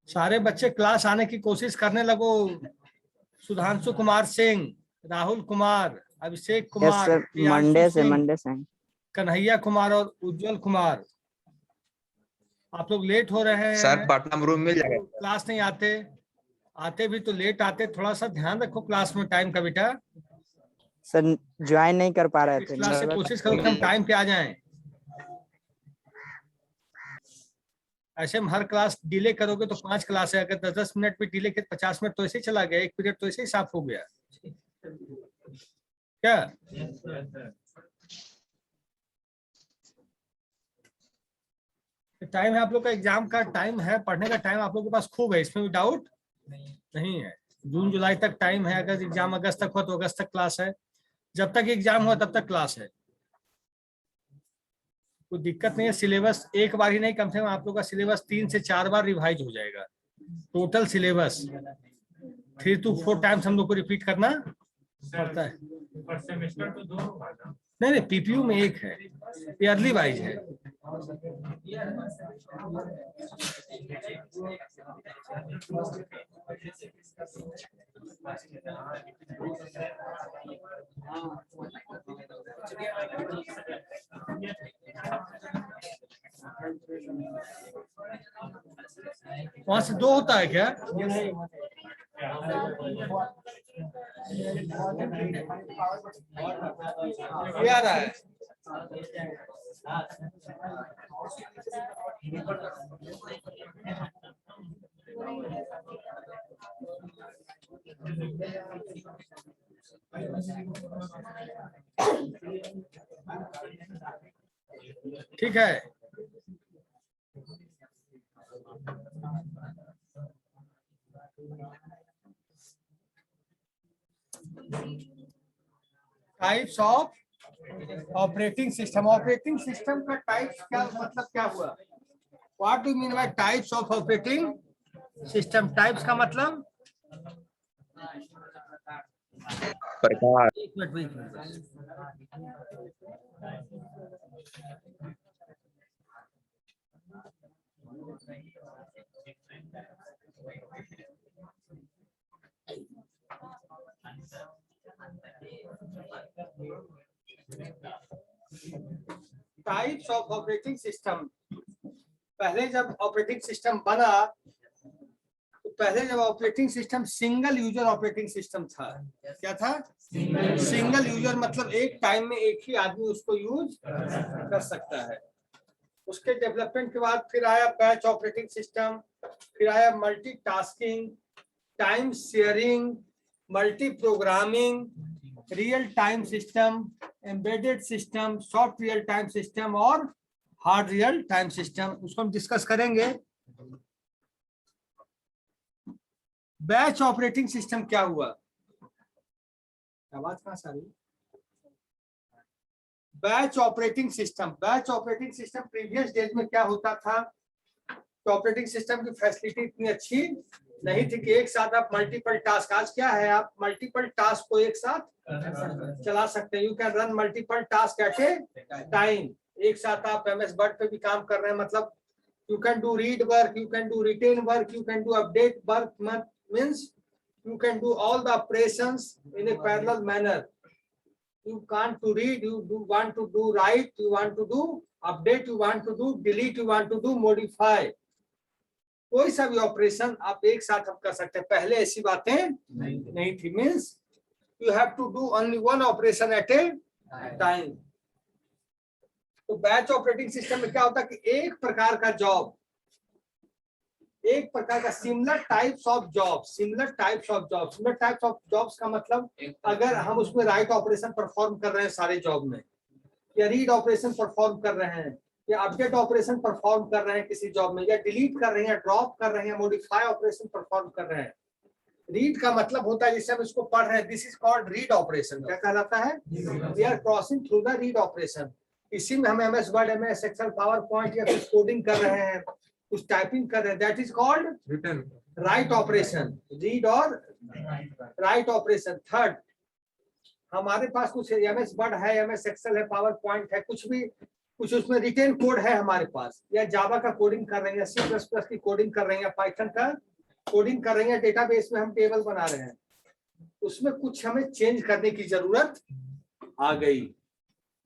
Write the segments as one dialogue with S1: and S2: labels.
S1: सारे बच्चे क्लास आने की कोशिश करने लगो। सुधांशु कुमार सिंह, राहुल कुमार, अभिषेक कुमार,
S2: मंडे से
S1: कन्हैया कुमार और उज्जवल कुमार। आप लोग लेट हो रहे हैं
S3: सर, पटना में रूम मिल जाएगा?
S1: क्लास नहीं आते, आते भी तो लेट आते। थोड़ा सा ध्यान रखो क्लास में टाइम का बेटा।
S2: सर ज्वाइन नहीं कर पा रहे थे।
S1: क्लास से कोशिश करो कि हम टाइम पे आ जाएं। ऐसे में हर क्लास डिले करोगे तो 5 क्लास है, अगर 10-10 मिनट भी डिले किए 50 मिनट तो ऐसे ही चला गया, एक पीरियड तो ऐसे ही साफ हो गया क्या? टाइम है आप लोग का, एग्जाम का टाइम है, पढ़ने का टाइम आप लोग के पास खूब है, इसमें भी डाउट नहीं है। जून जुलाई तक टाइम है, अगर एग्जाम अगस्त तक हो तो अगस्त तक क्लास है, जब तक एग्जाम हो तब तक क्लास है, कोई दिक्कत नहीं है। सिलेबस एक बार ही नहीं, कम से कम आप लोग का सिलेबस 3 से 4 बार रिवाइज हो जाएगा। टोटल सिलेबस 3 to 4 टाइम्स हम लोग को रिपीट करना पड़ता है। नहीं, पीपीयू में एक है, ईयरली वाइज है। वहां से 2 होता है क्या? ये आ रहा है। ठीक है, types of operating system. Operating system का टाइप्स क्या मतलब क्या हुआ? What do mean by types of operating system? Types का मतलब
S3: प्रकार।
S1: एक minute types of operating system. पहले जब ऑपरेटिंग सिस्टम बना तो पहले जब operating system single user operating system था। क्या था? सिंगल यूजर मतलब एक टाइम में एक ही आदमी उसको यूज कर सकता है। उसके डेवलपमेंट के बाद फिर आया बैच ऑपरेटिंग सिस्टम, फिर आया multitasking, time sharing, multi programming, real time system, embedded system, soft real time system और हार्ड रियल टाइम सिस्टम। उसको हम डिस्कस करेंगे। बैच ऑपरेटिंग सिस्टम क्या हुआ? आवाज कहां से आ रही? Batch operating system. Batch operating system previous days में क्या होता था तो ऑपरेटिंग सिस्टम की फैसिलिटी इतनी अच्छी नहीं थी कि एक साथ आप मल्टीपल टास्क, आज क्या है आप मल्टीपल टास्क को एक साथ चला सकते हैं। You can run multiple task at A time. एक साथ आप एमएस वर्ड पे भी काम कर रहे हैं, मतलब you can do read work, you can do retain work, you can do update work, means you can do all the operations in a parallel manner. You can't to read, you do want to do write, you want to do update, you want to do delete, you want to do modify. कोई सा भी operation आप एक साथ आप कर सकते हैं। पहले ऐसी बातें नहीं थी। Means you have to do only one operation at a time. तो बैच ऑपरेटिंग सिस्टम में क्या होता है कि एक प्रकार का जॉब, एक प्रकार का similar types of job, similar types of job. Similar types of jobs का मतलब अगर हम उसमें राइट ऑपरेशन परफॉर्म कर रहे हैं सारे जॉब में, या रीड ऑपरेशन परफॉर्म कर रहे हैं, या अपडेट ऑपरेशन परफॉर्म कर रहे हैं किसी जॉब में, या डिलीट कर रहे हैं, ड्रॉप कर रहे हैं, मॉडिफाई ऑपरेशन परफॉर्म कर रहे हैं। रीड का मतलब होता है जिससे हम इसको पढ़ रहे हैं, this is called read operation. क्या कहलाता है? We are crossing through the read operation. इसी में हम MS Word, MS Excel, PowerPoint या कुछ कोडिंग कर रहे हैं, कुछ टाइपिंग कर रहे हैं, that is called write operation. Read और राइट ऑपरेशन। थर्ड, हमारे पास कुछ एमएस वर्ड है, एमएस एक्सेल है, पावर पॉइंट है, कुछ भी कुछ उसमें रिटेन कोड है हमारे पास, या जावा का कोडिंग कर रहे हैं, या सी प्लस प्लस की कोडिंग कर रहे हैं, या पाइथन का कोडिंग कर रहे हैं, डेटाबेस में हम टेबल बना रहे हैं, उसमें कुछ हमें चेंज करने की जरूरत आ गई,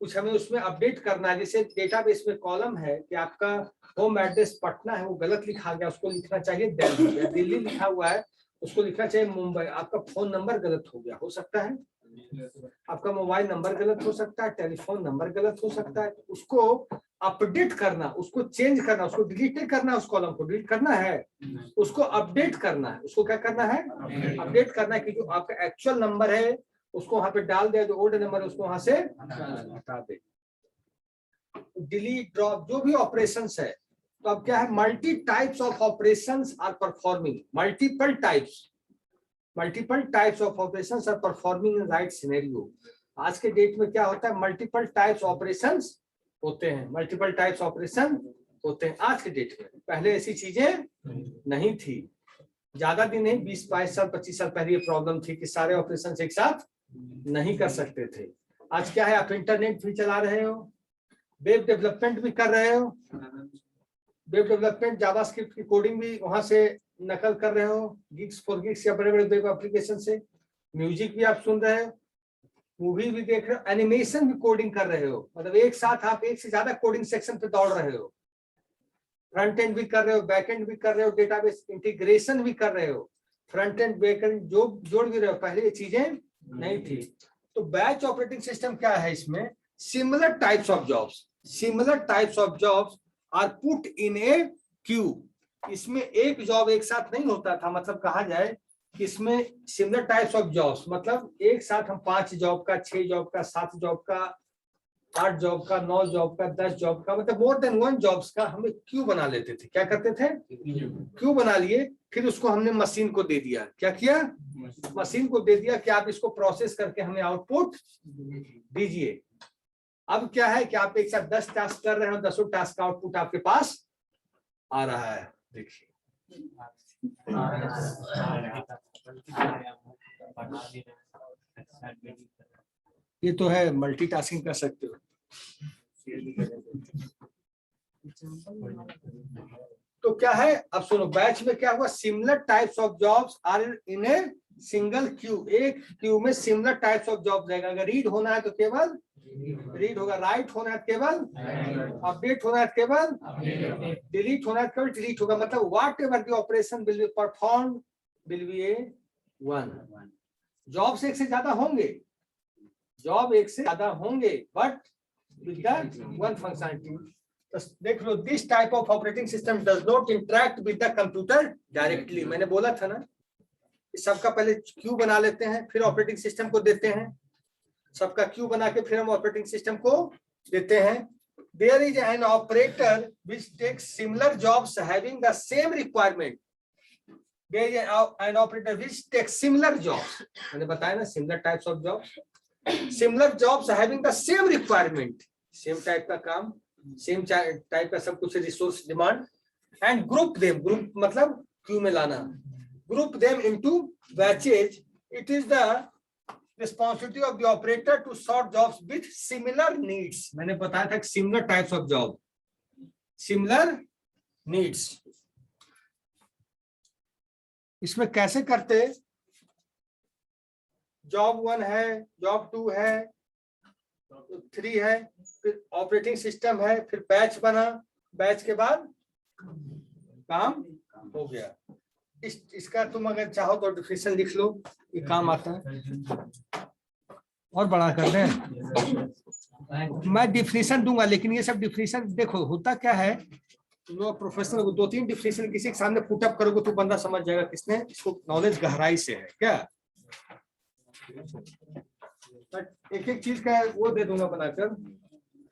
S1: कुछ हमें उसमें अपडेट करना है। जैसे डेटाबेस में कॉलम है कि आपका होम एड्रेस पटना है, वो गलत लिखा गया, उसको लिखना चाहिए दिल्ली, या दिल्ली लिखा हुआ है उसको लिखना चाहिए मुंबई। आपका फोन नंबर गलत हो गया, हो सकता है आपका मोबाइल नंबर गलत हो सकता है, टेलीफोन नंबर गलत हो सकता है, उसको अपडेट करना, उसको चेंज करना, उसको डिलीट नहीं करना, उस कॉलम को डिलीट करना है, उसको अपडेट करना है। उसको क्या करना है? अपडेट करना है कि जो आपका एक्चुअल नंबर है उसको वहां पे डाल दे, जो ओल्ड नंबर है उसको वहां से हटा दे। डिलीट, ड्रॉप, जो भी ऑपरेशंस है, तो अब क्या है, multi types of operations are performing, multiple types of operations are performing in right scenario. आज के डेट में क्या होता है, मल्टीपल टाइप्स ऑपरेशंस होते हैं, मल्टीपल टाइप्स ऑपरेशन होते हैं आज के डेट में। पहले ऐसी चीजें नहीं थी, ज्यादा दिन नहीं, 20-22 साल 25 साल पहले ये प्रॉब्लम थी कि सारे ऑपरेशंस एक साथ नहीं कर सकते थे। आज क्या है, आप इंटरनेट भी चला रहे हो, वेब डेवलपमेंट भी कर रहे हो, वेब डेवलपमेंट जावास्क्रिप्ट की कोडिंग भी वहां से नकल कर रहे हो, गिग्स फॉर गिग्स या बड़े बड़े वेब एप्लीकेशन से, म्यूजिक भी आप सुन रहे हो, मूवी भी देख रहे हो, एनिमेशन भी कोडिंग कर रहे हो, मतलब एक साथ आप एक से ज्यादा कोडिंग सेक्शन पे दौड़ रहे हो, फ्रंट एंड भी कर रहे हो, बैक एंड भी कर रहे हो, डेटाबेस इंटीग्रेशन भी कर रहे हो, फ्रंट एंड बैक एंड जो जोड़ भी रहे हो, पहले ये चीजें नहीं थी। तो बैच ऑपरेटिंग सिस्टम क्या है, इसमें similar types of jobs are put in a queue. इसमें एक जॉब एक साथ नहीं होता था, मतलब कहा जाए कि इसमें सिमिलर टाइप्स ऑफ जॉब्स, मतलब एक साथ हम 5 जॉब का, 6 जॉब का, 7 जॉब का, 8 जॉब का, 9 जॉब का, 10 जॉब का, मतलब मोर देन 1 जॉब्स का हमें क्यू बना लेते थे। क्या करते थे? क्यू बना लिए, फिर उसको हमने मशीन को दे दिया। क्या किया? मशीन को दे दिया कि आप इसको प्रोसेस करके हमें आउटपुट दीजिए। अब क्या है कि आप एक साथ 10 टास्क कर रहे हो, 10 टास्क का आउटपुट आपके पास आ रहा है। देखिए ये तो है, मल्टीटास्किंग कर सकते हो। तो क्या है, अब सुनो, बैच में क्या हुआ, similar types of jobs are in a single queue. एक क्यू में सिमिलर टाइप्स ऑफ जॉब रहेगा। अगर रीड होना है तो केवल रीड होगा, राइट होना है केवल अपडेट होना है केवल डिलीट होना है केवल डिलीट होगा। मतलब whatever the operation will be perform will be a one. Jobs एक से ज्यादा होंगे, but with the one functionality. देख लो, this type of operating system does not interact with the computer directly. मैंने बोला था ना, सबका पहले क्यू बना लेते हैं, फिर ऑपरेटिंग सिस्टम को देते हैं। सबका क्यू बना के फिर हम ऑपरेटिंग सिस्टम को देते हैं। There is an operator which takes similar jobs having the same requirement. There is an operator which takes similar jobs, मैंने बताया ना, similar types of jobs, similar jobs having the same requirement, same type का काम, same type का सब कुछ resource demand, and group them, group मतलब queue में लाना, group them into batches. It is the responsibility of the operator to sort jobs with similar needs. मैंने बताया था similar types of job, similar needs। इसमें कैसे करते, जॉब 1 है, जॉब 2 है, 3 है, फिर ऑपरेटिंग सिस्टम है, फिर बैच बना, बैच के बाद काम हो गया। इसका तुम अगर चाहो तो डिफिनेशन लिख लो, ये काम आता है। और बड़ा कर दें, मैं डिफिनेशन दूंगा, लेकिन ये सब डिफिनेशन देखो होता क्या है, तुम लोग प्रोफेशनल को 2-3 डिफिनेशन किसी के सामने पुट अप करोगे तो बंदा समझ जाएगा किसने इसको नॉलेज गहराई से है क्या। एक एक चीज का वो दे दूंगा बनाकर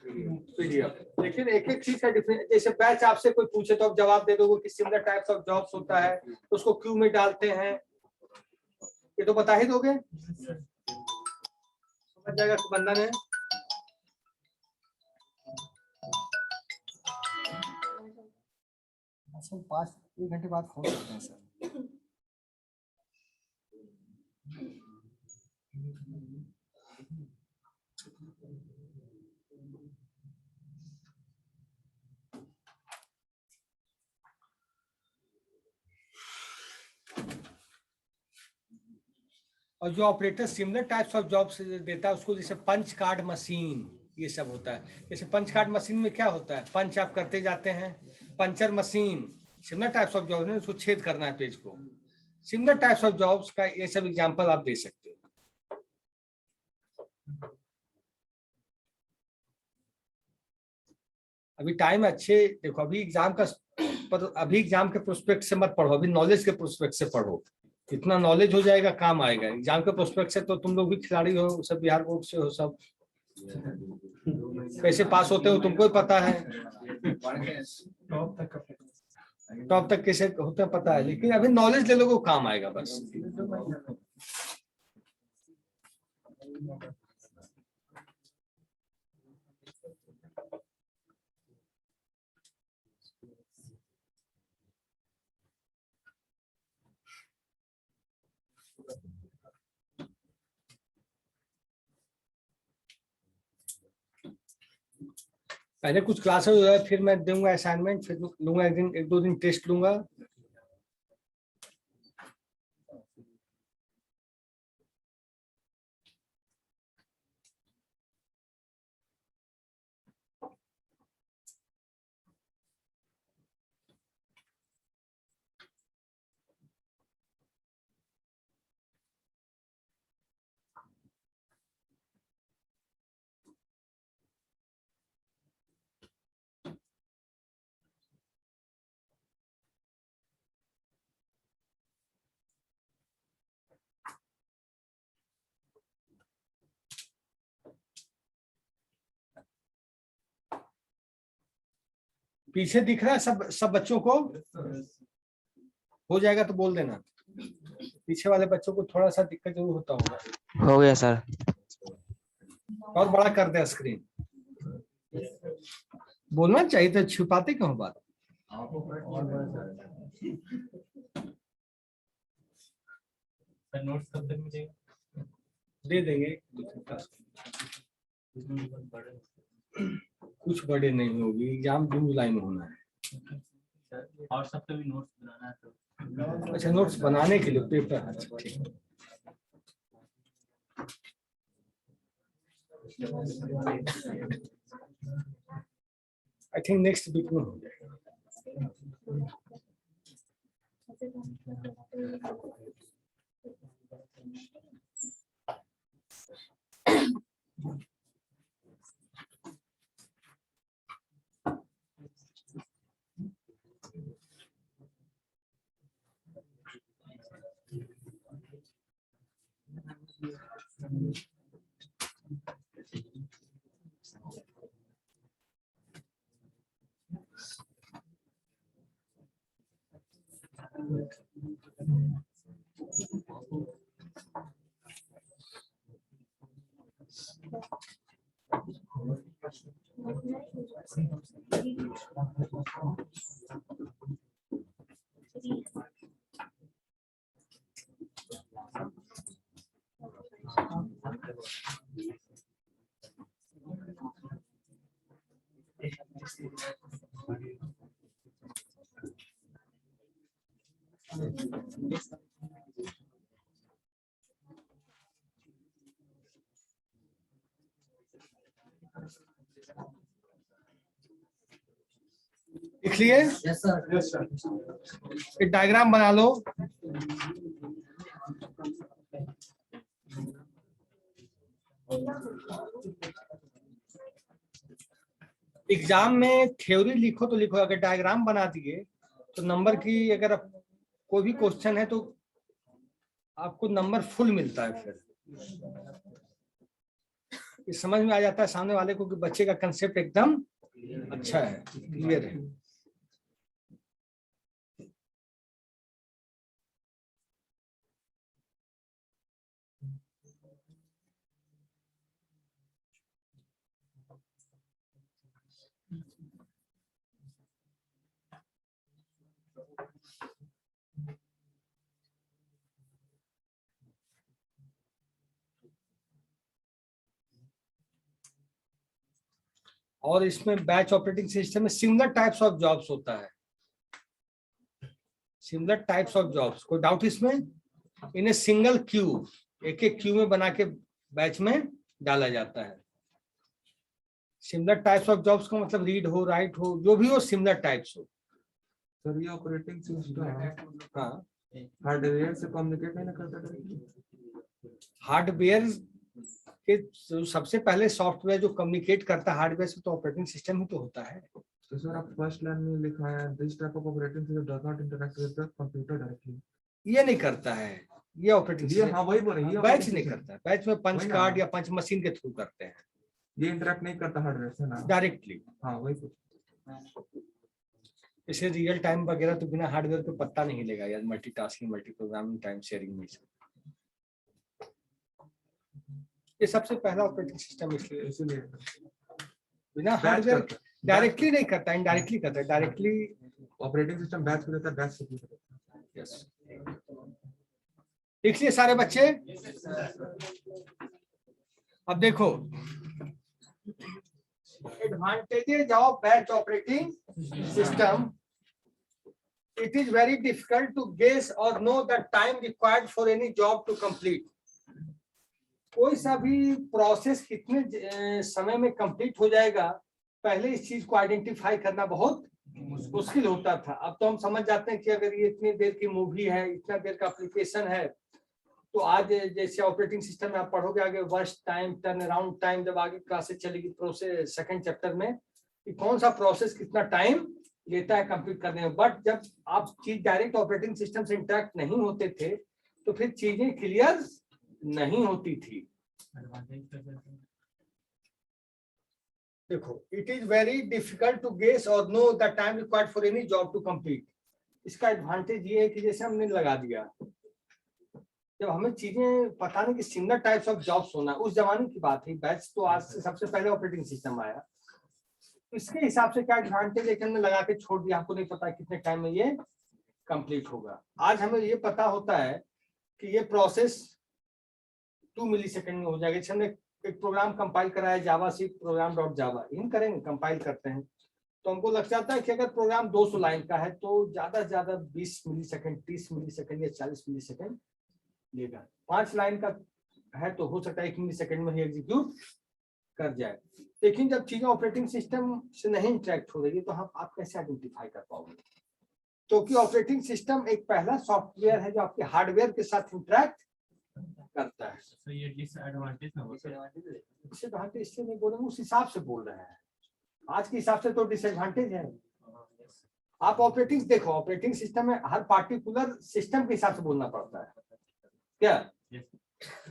S1: पीडीएफ, लेकिन एक एक चीज का डिफरेंस। जैसे बैच आपसे कोई पूछे तो आप जवाब दे दोगे कि सिमिलर टाइप्स ऑफ जॉब्स होता है, तो उसको क्यू में डालते हैं, ये तो बता ही दोगे, समझ जाएगा कि बंदा ने। सर 1 घंटे बाद फोन करते हैं सर। और जो operator similar types of jobs देता है उसको जैसे पंच कार्ड मशीन, ये सब होता है। जैसे पंच कार्ड मशीन में क्या होता है, पंच आप करते जाते हैं। Puncture machine similar types of jobs, उसको छेद करना है पेज को। सिमिलर टाइप्स ऑफ जॉब्स का ये सब एग्जांपल आप दे सकते हो। अभी टाइम अच्छे देखो, अभी एग्जाम का, पर अभी एग्जाम के प्रोस्पेक्ट से मत पढ़ो, अभी नॉलेज के प्रोस्पेक्ट से पढ़ो। इतना नॉलेज हो जाएगा, काम आएगा। एग्जाम के प्रोस्पेक्ट से तो तुम लोग भी खिलाड़ी हो, सब बिहार बोर्ड से हो, सब कैसे पास होते हो तुमको ही पता है, टॉप तक कैसे होते हैं पता है। लेकिन अभी नॉलेज ले लोगे, काम आएगा बस। पहले कुछ क्लासेस हो जाए, फिर मैं दूंगा असाइनमेंट, फिर लूंगा एक दिन, एक दो दिन टेस्ट लूंगा। पीछे दिख रहा है सब बच्चों को? हो जाएगा तो बोल देना। पीछे वाले बच्चों को थोड़ा सा दिक्कत जरूर होता होगा।
S2: हो गया सर।
S1: और बड़ा कर दे स्क्रीन। बोलना चाहिए तो छुपाते क्यों बात?
S4: नोट्स कब तक मिलेगा?
S1: दे देंगे। कुछ बड़े नहीं होगी, एग्जाम जून जुलाई में होना है।
S4: और सबका भी नोट्स बनाना है तो।
S1: अच्छा, नोट्स बनाने के लिए पेपर, अच्छा ठीक। आई थिंक नेक्स्ट वीक में हो जाएगा। लिख लिए?
S4: Yes sir.
S1: एक डायग्राम बना लो। एग्जाम में थ्योरी लिखो तो लिखो, अगर डायग्राम बना दिए तो नंबर की, अगर कोई भी क्वेश्चन है तो आपको नंबर फुल मिलता है। फिर ये समझ में आ जाता है सामने वाले को कि बच्चे का कंसेप्ट एकदम अच्छा है, क्लियर है। और इसमें बैच ऑपरेटिंग सिस्टम में सिमिलर टाइप्स ऑफ जॉब्स होता है। सिमिलर टाइप्स ऑफ जॉब्स, कोई डाउट इसमें? इन ए सिंगल क्यू, एक एक क्यू में बना के बैच में डाला जाता है। सिमिलर टाइप्स ऑफ जॉब्स का मतलब रीड हो, राइट हो, जो भी हो, सिमिलर टाइप्स हो।
S5: सर ये ऑपरेटिंग सिस्टम
S1: हाँ,
S5: हार्डवेयर से कम्युनिकेट नहीं ना करता डायरेक्टली?
S1: हार्डवेयर के सबसे पहले सॉफ्टवेयर जो कम्युनिकेट करता है हार्डवेयर से तो ऑपरेटिंग सिस्टम ही तो होता है।
S5: तो सर आप फर्स्ट लाइन में लिखा है this type of operating system does not interact with the computer directly.
S1: ये नहीं करता है, ये ऑपरेटिंग
S5: ये
S1: सिस्टम
S5: हाँ वही बोले, ये
S1: बैच
S5: operating
S1: नहीं
S5: system।
S1: करता है। बैच में पंच
S5: वही ना।
S1: कार्ड या पंच मशीन के थ्रू करते हैं
S5: ये इंटरैक्ट नहीं करता हार्डवेयर से ना
S1: डायरेक्टली।
S5: हाँ वही तो।
S1: इसे रियल टाइम वगैरह तो बिना हार्डवेयर पे पत्ता नहीं लेगा यार, multitasking, multi programming, time sharing में। ये सबसे पहला ऑपरेटिंग सिस्टम इसलिए
S5: इसीलिए
S1: बिना
S5: बैच
S1: हार्डवेयर
S5: करता है।
S1: डायरेक्टली नहीं करता, इनडायरेक्टली करता है। डायरेक्टली
S5: ऑपरेटिंग सिस्टम बैच को देता है, बैच से करता है।
S1: यस। लिख लिए सारे बच्चे? अब देखो advantages of batch operating system. It is very difficult to guess or know the time required for any job to complete. कोई सा भी प्रोसेस कितने समय में कंप्लीट हो जाएगा, पहले इस चीज को आइडेंटिफाई करना बहुत मुश्किल होता था। अब तो हम समझ जाते हैं कि अगर ये इतनी देर की मूवी है, इतना देर का एप्लीकेशन है, तो आज जैसे ऑपरेटिंग सिस्टम में आप पढ़ोगे आगे worst time, turn around time, जब आगे क्लासेस चलेगी प्रोसेस सेकंड चैप्टर में कि कौन सा प्रोसेस कितना टाइम लेता है कंप्लीट करने में। बट जब आप चीज डायरेक्ट ऑपरेटिंग सिस्टम से इंटरेक्ट नहीं होते थे तो फिर चीजें क्लियर नहीं होती थी। देखो it is very difficult to guess और know the time required for any job to complete. इसका एडवांटेज ये है कि जैसे हमने लगा दिया, जब हमें चीजें पता नहीं कि सिमिलर टाइप्स ऑफ जॉब्स होना, उस जमाने की बात है, बैच तो आज से सबसे पहले ऑपरेटिंग सिस्टम आया। इसके हिसाब से क्या एडवांटेज है कि हमने लगा के छोड़ दिया, आपको नहीं पता कितने टाइम में ये कंप्लीट होगा। आज हमें ये पता होता है कि ये प्रोसेस 2 मिलीसेकंड में हो जाएगा। जैसे हमने एक प्रोग्राम कंपाइल कराया जावा सी प्रोग्राम डॉट जावा, इन करेंगे कंपाइल करते हैं तो हमको लग जाता है कि अगर प्रोग्राम 200 लाइन का है तो ज्यादा से ज्यादा 20 मिलीसेकंड, 30 मिलीसेकंड या 40 मिलीसेकंड लेगा। 5 लाइन का है तो हो सकता है 1 मिलीसेकंड में ही एग्जीक्यूट कर जाए। लेकिन जब चीजें ऑपरेटिंग सिस्टम से नहीं इंटरेक्ट हो रही है तो आप कैसे आइडेंटिफाई कर पाओगे? क्योंकि ऑपरेटिंग सिस्टम एक पहला सॉफ्टवेयर है जो आपके हार्डवेयर के साथ इंटरेक्ट करता है।
S4: तो ये डिसएडवांटेज ना हो
S1: डिसएडवांटेज इससे नहीं बोलेंगे, उस हिसाब से बोल रहे हैं। आज के हिसाब से तो डिसएडवांटेज है। आप ऑपरेटिंग देखो, ऑपरेटिंग सिस्टम में हर पार्टिकुलर सिस्टम के हिसाब से बोलना पड़ता है क्या?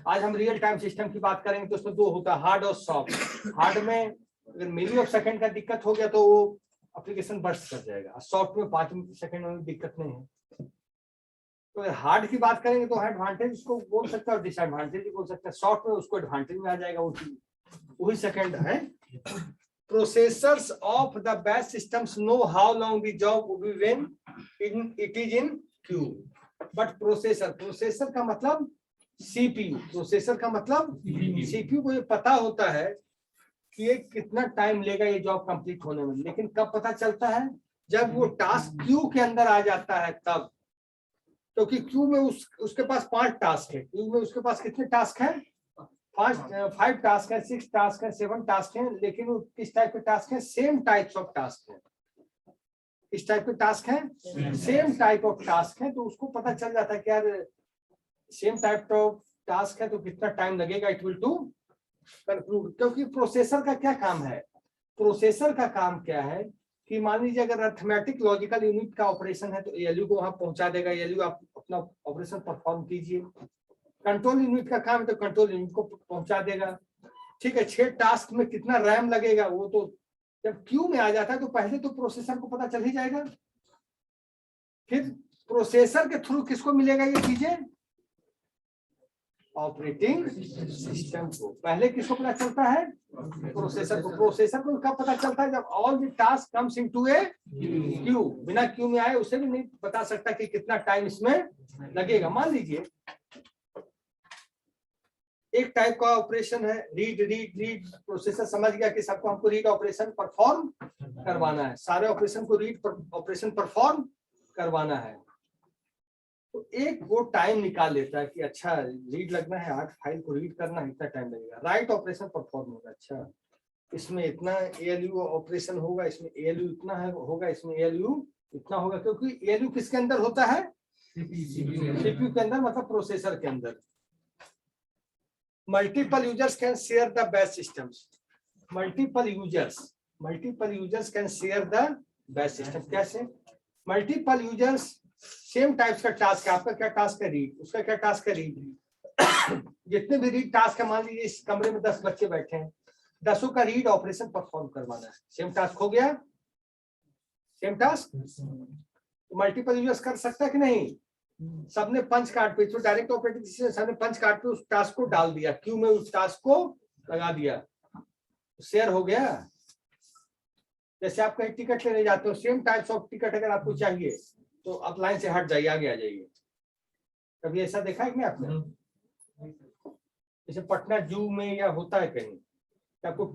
S1: आज हम रियल टाइम सिस्टम की बात करेंगे तो उसमें 2 होता है, हार्ड और सॉफ्ट। हार्ड में अगर मिली ऑफ सेकंड का दिक्कत हो गया तो वो एप्लीकेशन बर्स्ट कर जाएगा। सॉफ्ट में 5 सेकंड में दिक्कत नहीं है। तो अगर हार्ड की बात करेंगे तो एडवांटेज उसको बोल सकता है और डिसएडवांटेज भी बोल सकता है। सॉफ्ट में उसको एडवांटेज में आ जाएगा, वही सेकंड है। Processors of the batch systems know how long the job will be when it is in Q. But processor का मतलब सीपीयू, प्रोसेसर का मतलब सीपीयू को ये पता होता है कि ये कितना टाइम लेगा ये जॉब कंप्लीट होने में। लेकिन कब पता चलता है? जब वो टास्क क्यू के अंदर आ जाता है तब। क्योंकि क्यू में उसके पास 5 टास्क है। क्यू में उसके पास कितने टास्क हैं? 5 टास्क है, 6 टास्क है, 7 टास्क हैं। लेकिन वो किस टाइप के टास्क हैं? सेम टाइप्स ऑफ टास्क हैं। किस टाइप के टास्क हैं? सेम टाइप ऑफ टास्क है। तो उसको पता चल जाता है कि यार सेम टाइप ऑफ टास्क है तो कितना टाइम लगेगा इट विल टू कंक्लूड। क्योंकि प्रोसेसर का क्या काम है? प्रोसेसर का काम क्या है कि मान लीजिए अगर अर्थमेटिक लॉजिकल यूनिट का ऑपरेशन है तो एएलयू को वहां पहुंचा देगा, एएलयू आप अपना ऑपरेशन परफॉर्म कीजिए। कंट्रोल यूनिट का काम है तो कंट्रोल यूनिट को पहुंचा देगा। ठीक है, 6 टास्क में कितना रैम लगेगा वो तो जब क्यू में आ जाता है तो पहले तो प्रोसेसर को पता चल ही जाएगा। फिर प्रोसेसर के थ्रू किसको मिलेगा ये चीजें? ऑपरेटिंग सिस्टम को। पहले किसको पता चलता है? प्रोसेसर को। प्रोसेसर को कब पता चलता है? जब all the task comes into A Q. बिना क्यू में आए उसे भी नहीं बता सकता कि कितना टाइम इसमें लगेगा। मान लीजिए एक टाइप का ऑपरेशन है रीड रीड रीड। प्रोसेसर समझ गया कि सबको हमको रीड ऑपरेशन परफॉर्म करवाना है, सारे ऑपरेशन को रीड ऑपरेशन परफॉर्म करवाना है। तो एक वो टाइम निकाल लेता है कि अच्छा रीड लगना है 8 फाइल को रीड करना है, इतना टाइम लगेगा, राइट ऑपरेशन परफॉर्म होगा, अच्छा इसमें इतना एएलयू ऑपरेशन होगा, इसमें एएलयू इतना है होगा, इसमें एएलयू इतना होगा, क्योंकि एएलयू किसके अंदर होता है, सीपीयू के अंदर, मतलब प्रोसेसर के अंदर। Multiple users can share the batch systems, multiple users can share the batch system. कैसे? मल्टीपल यूजर्स सेम टाइप्स का टास्क है, आपका क्या टास्क है, रीड, उसका क्या टास्क है, रीड। जितने भी रीड टास्क है, मान लीजिए इस कमरे में 10 बच्चे बैठे हैं, 10 का रीड ऑपरेशन परफॉर्म करवाना है, सेम टास्क हो गया, सेम टास्क। मल्टीपल यूजर्स कर सकता है कि नहीं, सबने पंच कार्ड पे, तो डायरेक्ट ऑपरेटिंग सिस्टम सबने पंच कार्ड पे उस टास्क को डाल दिया, क्यू में उस टास्क को लगा दिया, शेयर हो गया। जैसे आप कहीं टिकट लेने जाते हो, सेम टाइप्स ऑफ टिकट अगर आपको चाहिए तो आप लाइन से हट जाइए, आगे आ जाइए। कभी ऐसा देखा है कि नहीं आपने? जैसे पटना जू में या होता है कहीं, आपको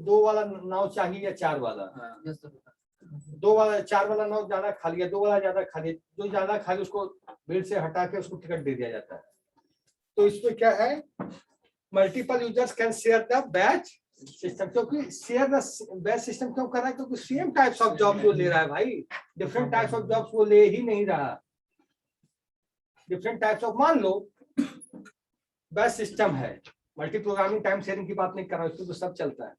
S1: 2 वाला नाव चाहिए या 4 वाला? 2 वाला, 4 वाला नाव ज्यादा खाली है, 2 वाला ज्यादा खाली, जो ज्यादा खाली उसको भीड़ से हटा के उसको टिकट दे दिया जाता है। तो इसमें क्या है, multiple users can share the batch system. क्योंकि शेयर द बैच सिस्टम क्यों कर रहा है, क्योंकि सेम टाइप्स ऑफ जॉब्स वो ले रहा है भाई, डिफरेंट टाइप्स ऑफ जॉब्स वो ले ही नहीं रहा, डिफरेंट टाइप्स ऑफ। मान लो बैच सिस्टम है, मल्टी प्रोग्रामिंग टाइम शेयरिंग की बात नहीं कर रहा हूं, इसमें तो सब चलता है।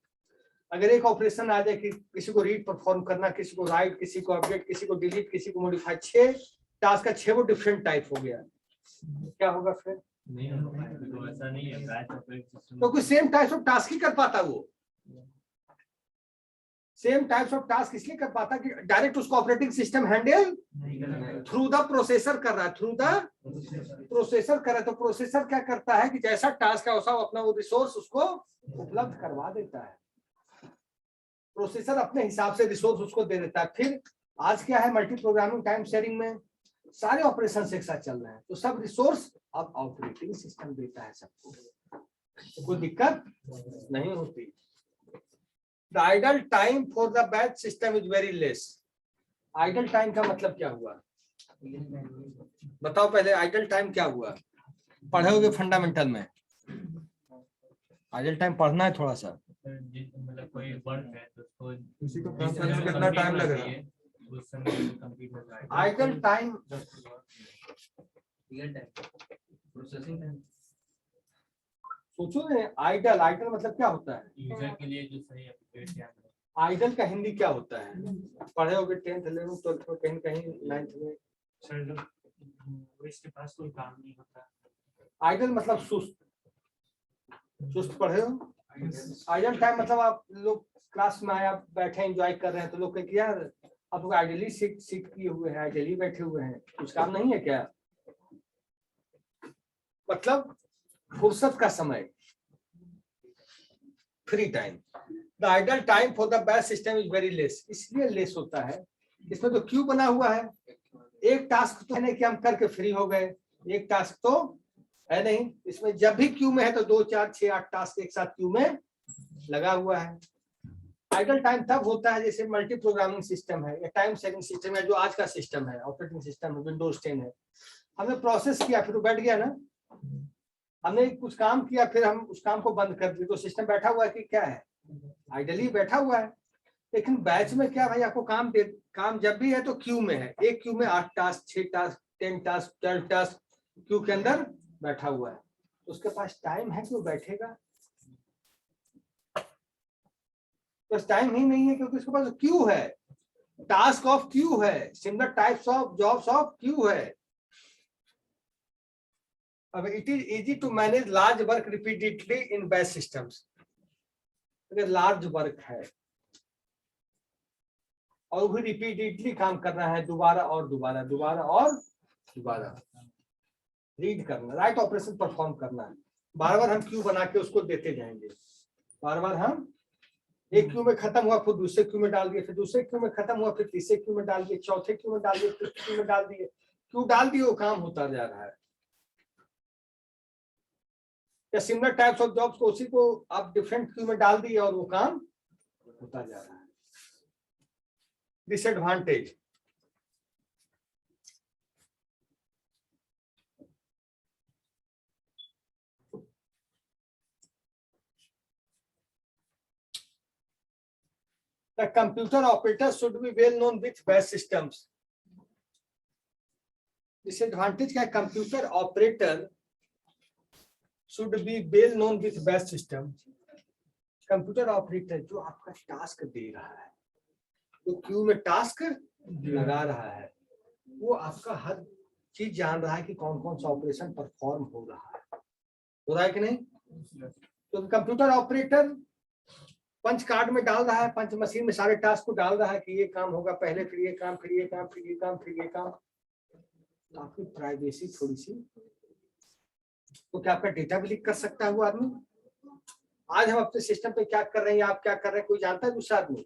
S1: अगर एक ऑपरेशन आ जाए कि किसी को रीड परफॉर्म करना, किसी को राइट, किसी को अपडेट, किसी को डिलीट, किसी को मॉडिफाई, 6 टास्क का 6 वो डिफरेंट टाइप हो गया, क्या होगा फिर?
S4: नहीं हो पाएगा, तो ऐसा नहीं है, बैच ऑपरेटिंग सिस्टम
S1: तो कोई सेम टाइप्स ऑफ टास्क ही कर पाता, वो सेम टाइप्स ऑफ टास्क इसलिए कर पाता कि डायरेक्ट उसको ऑपरेटिंग सिस्टम हैंडल
S4: नहीं करेगा।
S1: थ्रू द प्रोसेसर कर रहा है, थ्रू द प्रोसेसर कर रहा है। तो प्रोसेसर क्या करता है कि जैसा टास्क है वैसा अपना वो रिसोर्स उसको उपलब्ध करवा देता है, प्रोसेसर अपने हिसाब से रिसोर्स उसको दे देता है। फिर आज क्या है, मल्टी प्रोग्रामिंग टाइम शेयरिंग में सारे ऑपरेशन एक साथ चल रहे हैं, तो सब रिसोर्स अब ऑपरेटिंग सिस्टम देता है सबको, तो कोई दिक्कत नहीं होती। The idle time for the batch system is very less. Idle time का मतलब क्या हुआ, बताओ पहले, आइडल टाइम क्या हुआ? पढ़े होगे फंडामेंटल में, आइडल टाइम पढ़ना है थोड़ा सा।
S4: मतलब कोई वर्क है तो उसको
S5: किसी को काम करने में कितना टाइम लगेगा,
S4: उस समय कंप्लीट हो जाएगा।
S1: Idle time,
S4: real time processing time,
S1: सोचो ना, आइडल, आइडल मतलब क्या होता है?
S4: यूजर के लिए जो सही एप्लीकेशन है।
S1: आइडल का हिंदी क्या होता है? पढ़े होगे 10th 11th 12th में, कहीं कहीं 9th में।
S4: सर जब इसके पास कोई काम नहीं होता।
S1: आइडल मतलब सुस्त, सुस्त पढ़े हो? आइडल टाइम मतलब आप लोग क्लास में आए, आप बैठे एंजॉय कर रहे हैं, तो लोग कहें कि यार आप लोग आइडली सीट किए हुए हैं, आइडली बैठे हुए हैं, कुछ काम नहीं है क्या? मतलब फुर्सत का समय, free time. The idle time for the batch system is very less, इसलिए लेस होता है, इसमें तो क्यू बना हुआ है, एक टास्क तो है नहीं कि हम करके फ्री हो गए, एक टास्क तो है नहीं, इसमें जब भी क्यू में है तो 2 4 6 8 टास्क एक साथ क्यू में लगा हुआ है। आइडल टाइम तब होता है जैसे मल्टी प्रोग्रामिंग सिस्टम है या टाइम शेयरिंग सिस्टम है, जो आज का सिस्टम है, ऑपरेटिंग सिस्टम है, विंडोज 10 है। हमने प्रोसेस किया, फिर वो बैठ गया ना, हमने कुछ काम किया, फिर हम उस काम को बंद कर दिया, तो सिस्टम बैठा हुआ है कि क्या है, आइडली बैठा हुआ है। लेकिन बैच में क्या भाई, आपको काम जब भी है तो क्यू में है, एक क्यू में 8 task 6 task 10 task 12 task Q के अंदर बैठा हुआ है, तो उसके पास टाइम है कि वो बैठेगा? बस टाइम ही नहीं है, क्योंकि उसके पास क्यू है, टास्क ऑफ क्यू है, similar types of jobs of queue है। अब it is easy to manage large work repeatedly in batch systems. अगर लार्ज वर्क है और भी रिपीटेडली काम करना है, दोबारा और दोबारा, दोबारा और दोबारा रीड करना, राइट ऑपरेशन परफॉर्म करना है, बार बार हम क्यू बना के उसको देते जाएंगे, बार बार हम एक क्यू में खत्म हुआ फिर दूसरे क्यू में डाल दिए, फिर दूसरे क्यू में खत्म हुआ फिर तीसरे क्यू में डाल दिए, चौथे क्यू में डाल दिए, फिर क्यू में डाल दिए, क्यू डाल दिए, वो काम होता जा रहा है। या सिमिलर टाइप्स ऑफ जॉब्स को उसी को आप डिफरेंट क्यू में डाल दिए और वो काम होता जा रहा है। Disadvantage, The computer operator should be well known with batch systems. Disadvantage क्या है? Computer operator should be well known with batch system. Computer operator जो आपका टास्क दे रहा है, जो क्यू में टास्क लगा रहा है, वो आपका हर चीज जान रहा है कि कौन कौन सा ऑपरेशन परफॉर्म हो रहा है कि नहीं? तो कंप्यूटर ऑपरेटर पंच कार्ड में डाल रहा है, पंच मशीन में सारे टास्क को डाल रहा है कि ये काम होगा पहले, फिर ये काम, फिर ये काम, फिर ये काम, फिर ये काम। तो आपकी प्राइवेसी थोड़ी सी, तो क्या आपका डेटा भी लीक कर सकता है वो आदमी? आज हम अपने सिस्टम पे क्या कर रहे हैं, आप क्या कर रहे हैं, कोई जानता है दूसरा आदमी?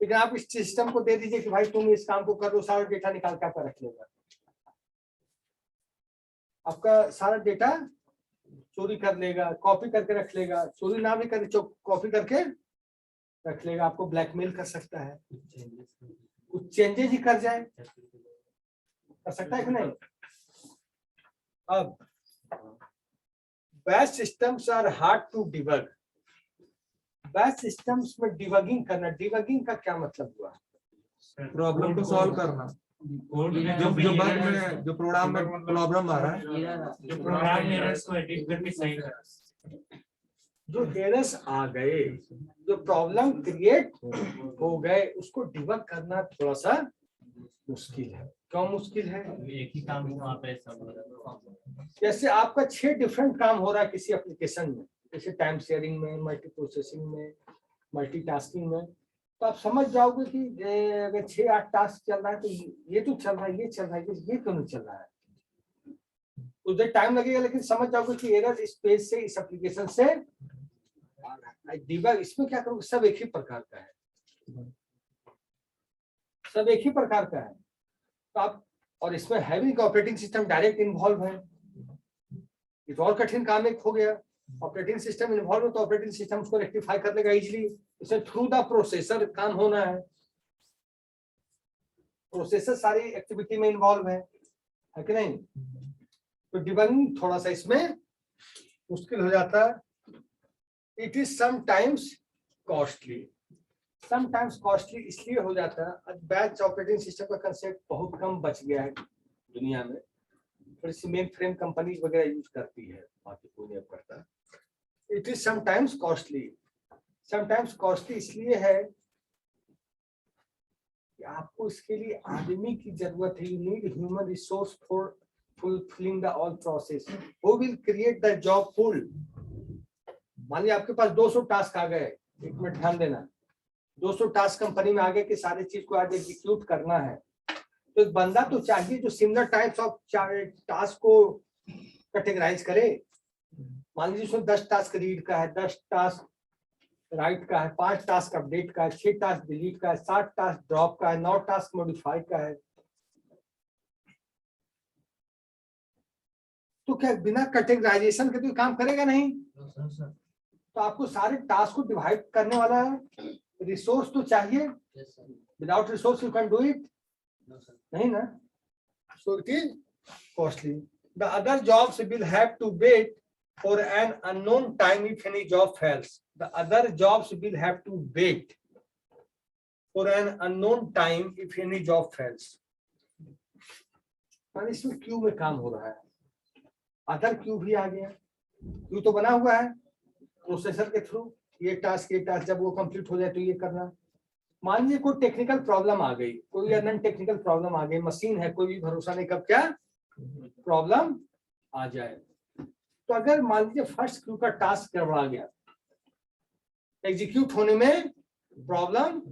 S1: लेकिन आप इस सिस्टम को दे दीजिए कि भाई तुम इस काम को कर लो, सारा डेटा निकाल के आपका रख लेगा। आपका सारा डेटा चोरी कर लेगा, कॉपी करके रख लेगा, चोरी ना भी करे कॉपी करके रख लेगा, आपको ब्लैकमेल कर सकता है, कुछ चेंजेस ही कर जाए, कर सकता है कि नहीं? अब batch systems are hard to debug. Batch systems में डिबगिंग करना, डिबगिंग का क्या मतलब हुआ?
S5: प्रॉब्लम को सॉल्व करना, जो बग में, जो प्रोग्राम में प्रॉब्लम आ रहा है,
S4: जो प्रोग्राम एरर्स को एडिट करके सही करना,
S1: जो एरर्स आ गए, जो प्रॉब्लम क्रिएट हो गए, उसको डिबग करना थोड़ा सा मुश्किल है। क्यों मुश्किल है?
S4: एक ही काम वहाँ पे सब हो रहा है।
S1: जैसे आपका 6 डिफरेंट काम हो रहा है किसी एप्लीकेशन में, जैसे टाइम शेयरिंग में, मल्टी प्रोसेसिंग में, मल्टीटास्किंग में, तो आप समझ जाओगे कि अगर 6-8 टास्क चल रहा है तो ये तो चल रहा है, ये चल रहा है, ये क्यों नहीं चल रहा है? उधर टाइम लगेगा, लेकिन समझ जाओगे कि एरर इस पेज से, इस एप्लीकेशन से डिबग। इसमें क्या करोगे? सब एक ही प्रकार का है, सब एक ही प्रकार का है। तो आप, और इसमें heavy operating system direct involve है, ये तो और कठिन काम एक हो गया। ऑपरेटिंग सिस्टम इन्वॉल्व हो तो ऑपरेटिंग सिस्टम उसको रेक्टिफाई कर लेगा इजीली। इसे थ्रू द प्रोसेसर काम होना है, प्रोसेसर सारी एक्टिविटी में इन्वॉल्व है कि नहीं? तो डिबगिंग थोड़ा सा इसमें मुश्किल हो जाता है। It is sometimes costly. Sometimes costly इसलिए हो जाता है, बैच ऑपरेटिंग सिस्टम का कंसेप्ट बहुत कम बच गया है दुनिया में, थोड़ी सी मेन फ्रेम कंपनीज वगैरह यूज करती है, बाकी कोई नहीं करता। It is sometimes costly. Sometimes costly इसलिए है कि आपको इसके लिए आदमी की जरूरत है। You need human resource for fulfilling the all process. Who will create the job pool? मान लीजिए आपके पास 200 टास्क आ गए, एक मिनट ध्यान देना, 200 टास्क कंपनी में आ गए कि सारी चीज को आज एग्जीक्यूट करना है, तो एक बंदा तो चाहिए जो सिमिलर टाइप्स ऑफ टास्क को कैटेगराइज करे। मान लीजिए उसमें 10 टास्क रीड का है, 10 टास्क राइट का है, 5 टास्क अपडेट का है, 6 टास्क डिलीट का है, 7 टास्क ड्रॉप का है, 9 टास्क मॉडिफाई का है। तो क्या बिना कैटेगराइजेशन के तो काम करेगा नहीं? तो आपको सारे टास्क को डिवाइड करने वाला रिसोर्स तो चाहिए। Without resource you can do it नहीं ना। So it is costly. The other jobs will have to wait for an unknown time if any job fails. The other jobs will have to wait for an unknown time if any job fails. इसमें queue में काम हो रहा है, other Q भी आ गया। Q तो बना हुआ है प्रोसेसर के थ्रू, ये टास्क जब वो कंप्लीट हो जाए तो ये करना। मान लीजिए कोई टेक्निकल प्रॉब्लम आ गई, कोई नॉन टेक्निकल प्रॉब्लम आ गई, मशीन है, कोई भी भरोसा नहीं कब क्या प्रॉब्लम आ जाए। तो अगर मान लीजिए फर्स्ट क्यू का टास्क गड़बड़ा गया, एग्जीक्यूट होने में प्रॉब्लम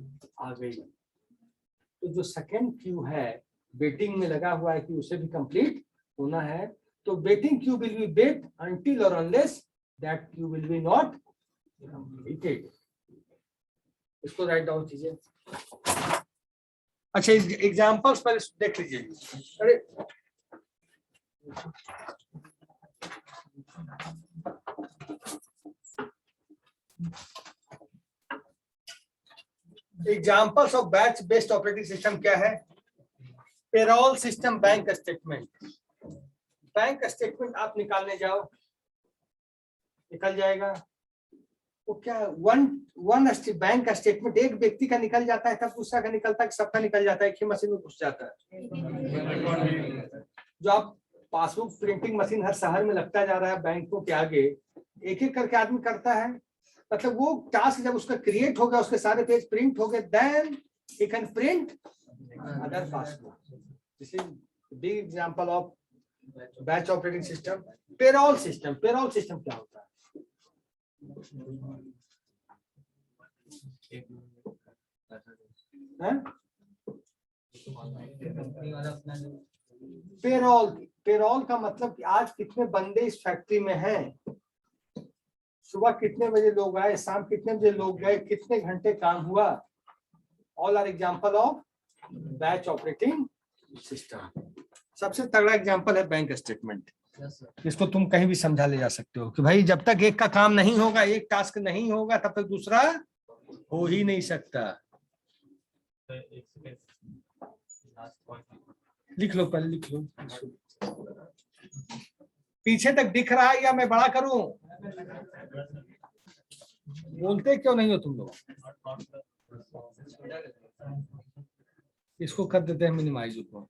S1: आ गई, तो जो सेकेंड क्यू है वेटिंग में लगा हुआ है कि उसे भी कंप्लीट होना है, तो waiting queue will be wait until or unless that queue will be not completed. इसको राइट डाउन कीजिए। अच्छा, एग्जांपल्स पर देख लीजिए। अरे examples of batch based operating system क्या है? Payroll system, bank statement. Bank statement आप निकालने जाओ, निकल जाएगा। वो क्या बैंक का स्टेटमेंट एक व्यक्ति का निकल जाता है, तब दूसरा का निकलता है, सबका निकल जाता है, एक ही मशीन में घुस जाता है। जो आप पासबुक प्रिंटिंग मशीन हर शहर में लगता जा रहा है बैंकों के आगे, एक एक करके आदमी करता है, मतलब वो टास्क जब उसका क्रिएट हो गया, उसके सारे पेज प्रिंट हो गए, then he can print other passbook. This is big example of batch operating system. Payroll system क्या होता है? पेरोल का मतलब कि आज कितने बंदे इस फैक्ट्री में हैं, सुबह कितने बजे लोग आए, शाम कितने बजे लोग गए, कितने घंटे काम हुआ, all are example of batch operating system. सबसे तगड़ा एग्जांपल है बैंक स्टेटमेंट। इसको तुम कहीं भी समझा ले जा सकते हो कि भाई जब तक एक का काम नहीं होगा, एक टास्क नहीं होगा, तब तक दूसरा हो ही नहीं सकता। लिख लो, पहले लिख लो। पीछे तक दिख रहा है या मैं बड़ा करूं? बोलते क्यों नहीं हो तुम लोग? इसको कर देते हैं मिनिमाइज को।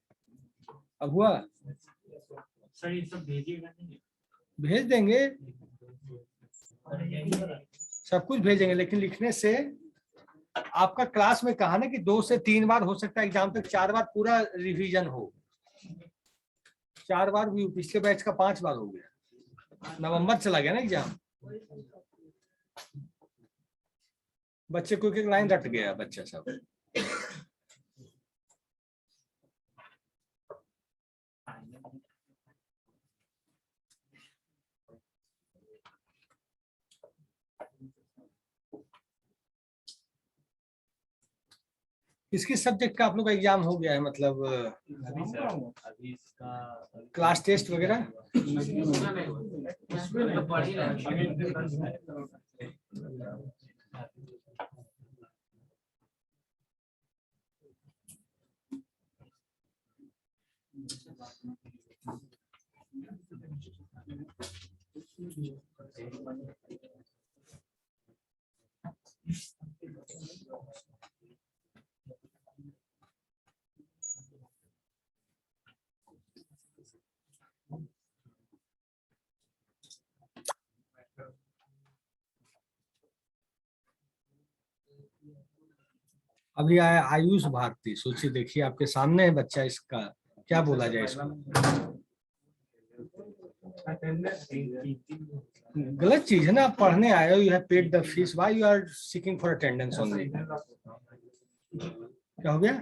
S1: अब हुआ?
S4: सर ये सब भेजिएगा नहीं?
S1: भेज देंगे, सब कुछ भेजेंगे, लेकिन लिखने से आपका क्लास में कहा ना कि 2 से 3 बार हो सकता है, एग्जाम तक 4 बार पूरा रिवीजन हो। 4 बार भी, पिछले बैच का 5 बार हो गया, नवंबर चला गया ना एग्जाम। बच्चे को एक लाइन रट गया बच्चा सब। किस किस सब्जेक्ट का आप लोग का एग्जाम हो गया है, मतलब
S4: अभी इसका
S1: क्लास टेस्ट वगैरह? अभी आया आयुष भारती, सोचिए, देखिए आपके सामने है बच्चा, इसका क्या बोला जाए इसको? गलत चीज है ना, आप पढ़ने आए हो, you have paid the fees, why you are seeking for attendance only? क्या हो गया?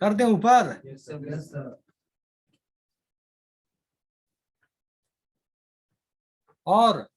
S1: कर दे ऊपर। और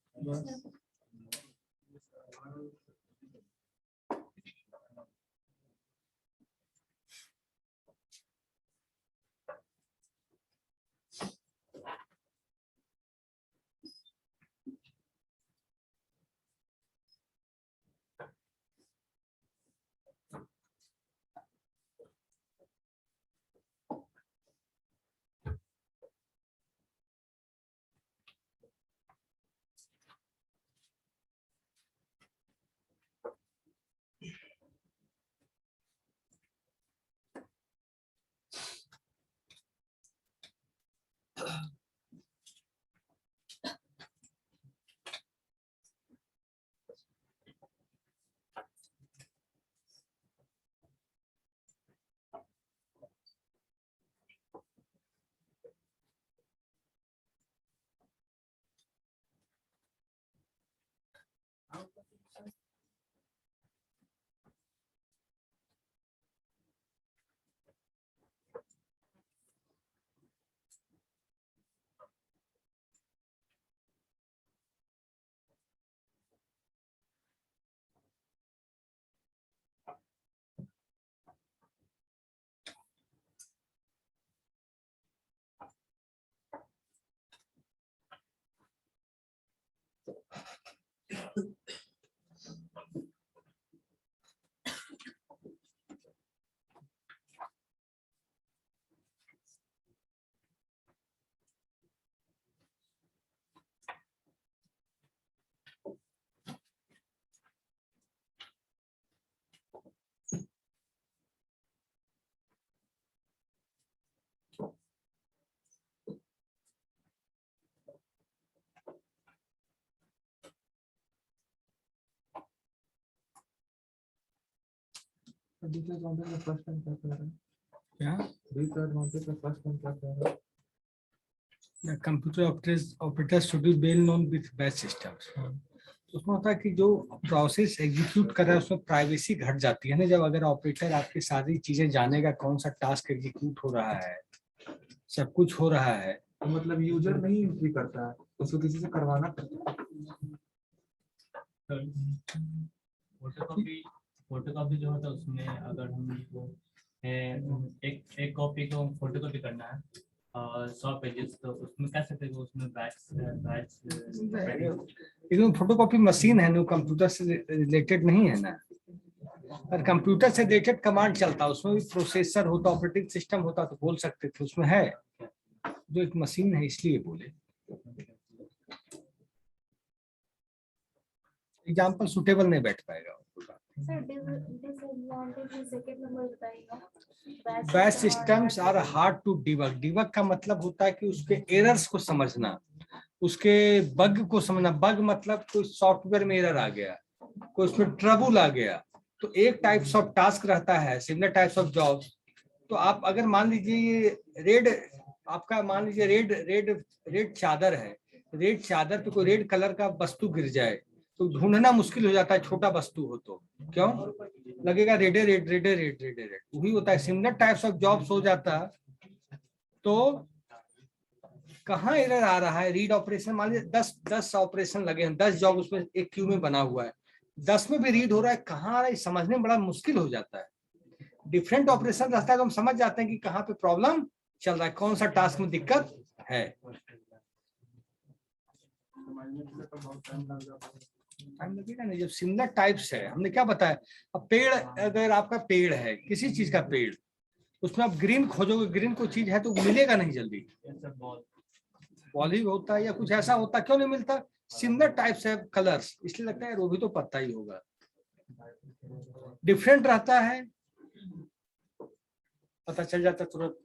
S5: डिसएडवांटेज का फर्स्ट टाइम क्या कह रहा है?
S1: क्या
S5: डिसएडवांटेज का फर्स्ट टाइम क्या कह रहा है?
S1: The computer operators should be well known with batch systems. उसमें होता है कि जो प्रोसेस एग्जीक्यूट कर रहा है उसमें प्राइवेसी घट जाती है ना, जब अगर ऑपरेटर आपकी सारी चीजें जानेगा, कौन सा टास्क एग्जीक्यूट हो रहा है, सब कुछ हो रहा है।
S5: तो मतलब यूजर नहीं एंट्री करता है, उसको किसी से करवाना पड़ता है।
S4: फोटोकॉपी जो होता है उसमें अगर हम वो एक कॉपी को फोटोकॉपी करना है और 100 पेजेस, तो उसमें क्या सकते हैं, उसमें बैच
S1: लेकिन फोटोकॉपी मशीन है ना, कंप्यूटर से रिलेटेड नहीं है ना। और कंप्यूटर से रिलेटेड कमांड चलता है, उसमें भी प्रोसेसर होता, ऑपरेटिंग सिस्टम होता, तो बोल सकते थे उसमें है, जो एक मशीन है इसलिए बोले। एग्जाम्पल सुटेबल नहीं बैठ पाएगा। Batch systems are hard to debug. Debug का मतलब होता है कि उसके एरर्स को समझना, उसके बग को समझना। बग मतलब कोई सॉफ्टवेयर में एरर आ गया, कोई उसमें ट्रबल आ गया, तो एक टाइप्स ऑफ टास्क रहता है, सिमिलर टाइप्स ऑफ जॉब्स। तो आप अगर मान लीजिए ये रेड, आपका मान लीजिए रेड रेड रेड चादर है, रेड चादर पे कोई रेड कलर का वस्तु गिर जाए तो ढूंढना मुश्किल हो जाता है, छोटा वस्तु हो तो। क्यों लगेगा रेडे रेड रेडे रेड रेडे रेड, वही होता है। सिमिलर टाइप्स ऑफ जॉब्स हो जाता, तो कहाँ एरर आ रहा है। रीड ऑपरेशन, मान लीजिए 10 ऑपरेशन लगे हैं, 10 जॉब उसमें एक क्यू में बना हुआ है, 10 में भी रीड हो रहा है, कहाँ आ रहा है समझने में बड़ा मुश्किल हो जाता है। डिफरेंट ऑपरेशन रहता है तो हम समझ जाते हैं कि कहाँ पे प्रॉब्लम चल रहा है, कौन सा टास्क में दिक्कत है। टाइम लगेगा ना, जब सिमिलर टाइप्स है। हमने क्या बताया, अब पेड़, अगर आपका पेड़ है किसी चीज का पेड़, उसमें आप ग्रीन खोजोगे, ग्रीन कोई चीज है तो मिलेगा नहीं जल्दी, पॉली होता है या कुछ ऐसा होता, क्यों नहीं मिलता, सिमिलर टाइप्स है कलर्स, इसलिए लगता है वो भी तो पता ही होगा। डिफरेंट रहता है, पता चल जाता तुरंत।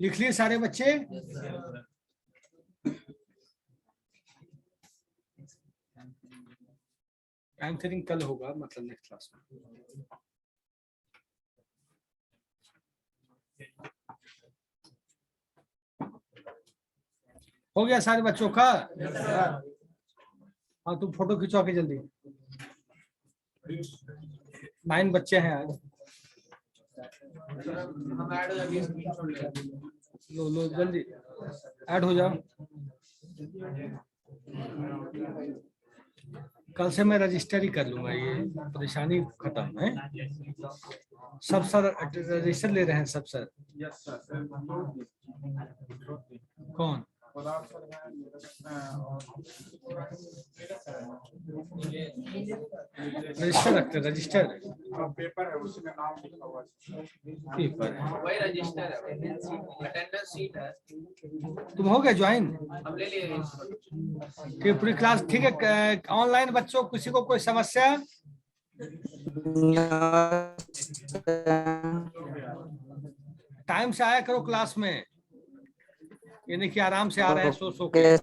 S1: लिख लिए सारे बच्चे? टाइम शेयरिंग कल होगा, मतलब नेक्स्ट क्लास में। हो गया सारे बच्चों का? हाँ तुम फोटो खिंचवा के जल्दी। 9 बच्चे हैं आज। लो जल्दी ऐड हो जाओ। कल से मैं रजिस्टर ही कर लूंगा, ये परेशानी खत्म है। सब सर रजिस्टर ले रहे हैं सब सर? कौन? रजिस्टर रखते, रजिस्टर
S6: पेपर है उसमें नाम लिखा हुआ है।
S1: पेपर है,
S6: वही रजिस्टर है, अटेंडेंस शीट है।
S1: तुम हो गए ज्वाइन?
S6: हम ले लिए
S1: कि पूरी क्लास ठीक है? ऑनलाइन बच्चों किसी को कोई समस्या? टाइम से आया करो क्लास में, ये नहीं कि आराम से आ रहे हैं सो के।